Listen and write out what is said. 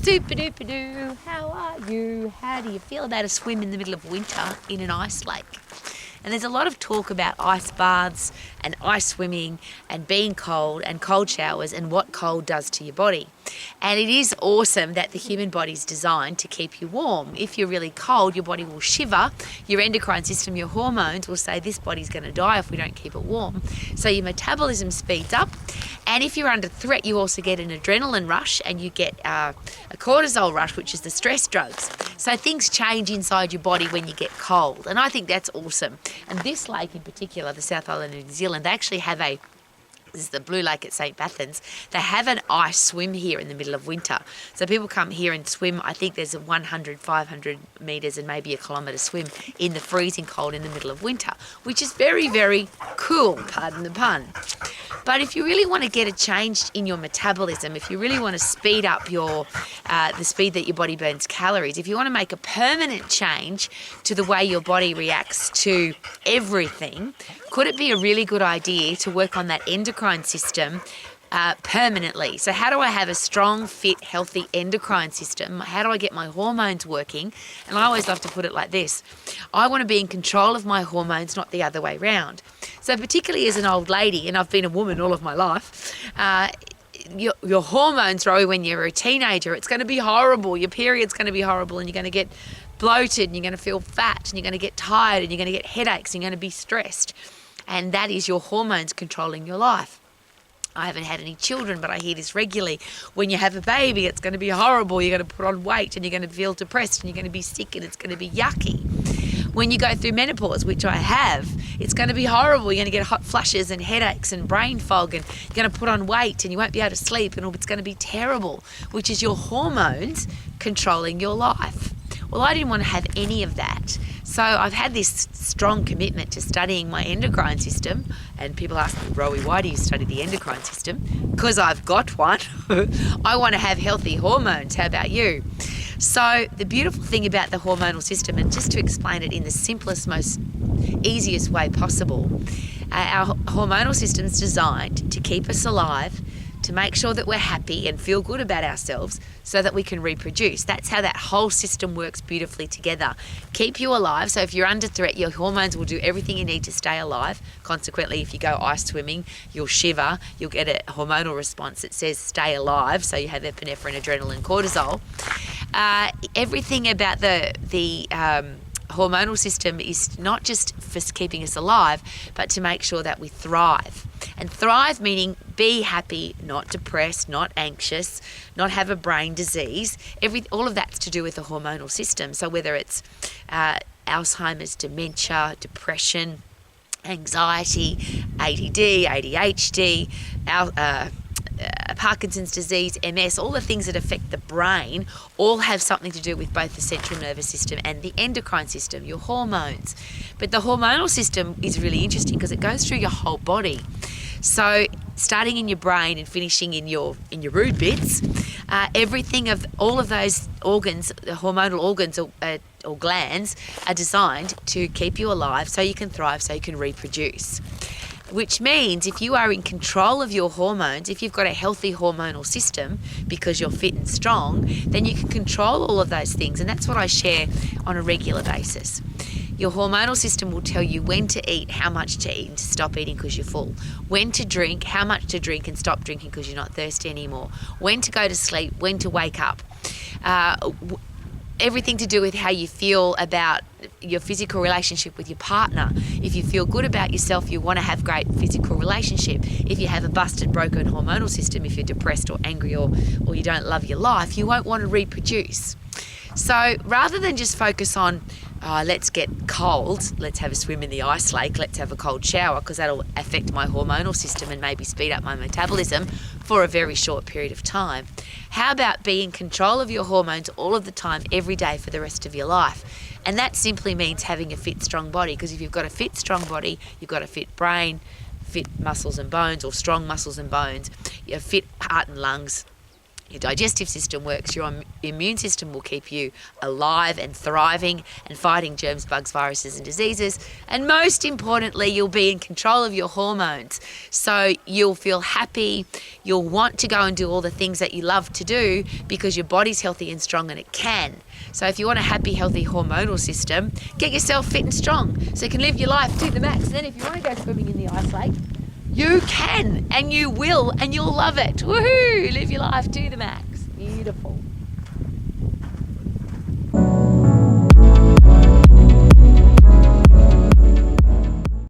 Super-duper-doo, how are you? How do you feel about a swim in the middle of winter in an ice lake? And there's a lot of talk about ice baths and ice swimming and being cold and cold showers and what cold does to your body. And it is awesome that the human body is designed to keep you warm. If you're really cold, your body will shiver. Your endocrine system, your hormones will say this body's going to die if we don't keep it warm. So your metabolism speeds up. And if you're under threat, you also get an adrenaline rush and you get a cortisol rush, which is the stress drugs. So things change inside your body when you get cold. And I think that's awesome. And this lake in particular, the South Island of New Zealand, they actually have this is the Blue Lake at St. Bathans. They have an ice swim here in the middle of winter. So people come here and swim. I think there's a 100, 500 metres and maybe a kilometre swim in the freezing cold in the middle of winter, which is very, very cool, pardon the pun. But if you really want to get a change in your metabolism, if you really want to speed up the speed that your body burns calories, if you want to make a permanent change to the way your body reacts to everything, could it be a really good idea to work on that endocrine system permanently? So how do I have a strong, fit, healthy endocrine system? How do I get my hormones working? And I always love to put it like this. I want to be in control of my hormones, not the other way round. So particularly as an old lady, and I've been a woman all of my life, your hormones, Rowie, when you're a teenager, it's going to be horrible. Your period's going to be horrible and you're going to get bloated and you're going to feel fat and you're going to get tired and you're going to get headaches and you're going to be stressed. And that is your hormones controlling your life. I haven't had any children, but I hear this regularly. When you have a baby, it's going to be horrible. You're going to put on weight and you're going to feel depressed and you're going to be sick and it's going to be yucky. When you go through menopause, which I have, it's going to be horrible. You're going to get hot flushes and headaches and brain fog and you're going to put on weight and you won't be able to sleep and it's going to be terrible, which is your hormones controlling your life. Well, I didn't want to have any of that. So I've had this strong commitment to studying my endocrine system. And people ask me, Rowie, why do you study the endocrine system? Because I've got one. I want to have healthy hormones. How about you? So the beautiful thing about the hormonal system, and just to explain it in the simplest, most easiest way possible, our hormonal system is designed to keep us alive, to make sure that we're happy and feel good about ourselves so that we can reproduce. That's how that whole system works beautifully together. Keep you alive. So if you're under threat, your hormones will do everything you need to stay alive. Consequently, if you go ice swimming, you'll shiver. You'll get a hormonal response that says stay alive. So you have epinephrine, adrenaline, cortisol. Everything about the hormonal system is not just for keeping us alive, but to make sure that we thrive. And thrive meaning be happy, not depressed, not anxious, not have a brain disease. All of that's to do with the hormonal system. So whether it's Alzheimer's, dementia, depression, anxiety, ADD, ADHD, Parkinson's disease, MS, all the things that affect the brain all have something to do with both the central nervous system and the endocrine system, your hormones. But the hormonal system is really interesting because it goes through your whole body. So starting in your brain and finishing in your rude bits, everything of all of those organs, the hormonal organs or glands are designed to keep you alive so you can thrive, so you can reproduce. Which means if you are in control of your hormones, if you've got a healthy hormonal system because you're fit and strong, then you can control all of those things. And that's what I share on a regular basis. Your hormonal system will tell you when to eat, how much to eat, and to stop eating because you're full. When to drink, how much to drink, and stop drinking because you're not thirsty anymore. When to go to sleep, when to wake up. Everything to do with how you feel about your physical relationship with your partner. If you feel good about yourself, you want to have great physical relationship. If you have a busted, broken hormonal system, if you're depressed or angry or you don't love your life, you won't want to reproduce. So rather than just focus on, let's get cold, let's have a swim in the ice lake, let's have a cold shower because that'll affect my hormonal system and maybe speed up my metabolism for a very short period of time. How about being in control of your hormones all of the time, every day for the rest of your life? And that simply means having a fit, strong body, because if you've got a fit, strong body, you've got a fit brain, fit muscles and bones, or strong muscles and bones, you have fit heart and lungs, your digestive system works, your immune system will keep you alive and thriving and fighting germs, bugs, viruses and diseases. And most importantly, you'll be in control of your hormones. So you'll feel happy, you'll want to go and do all the things that you love to do because your body's healthy and strong and it can. So if you want a happy, healthy hormonal system, get yourself fit and strong so you can live your life to the max. And then if you want to go swimming in the ice lake, you can, and you will, and you'll love it. Woohoo! Live your life to the max. Beautiful.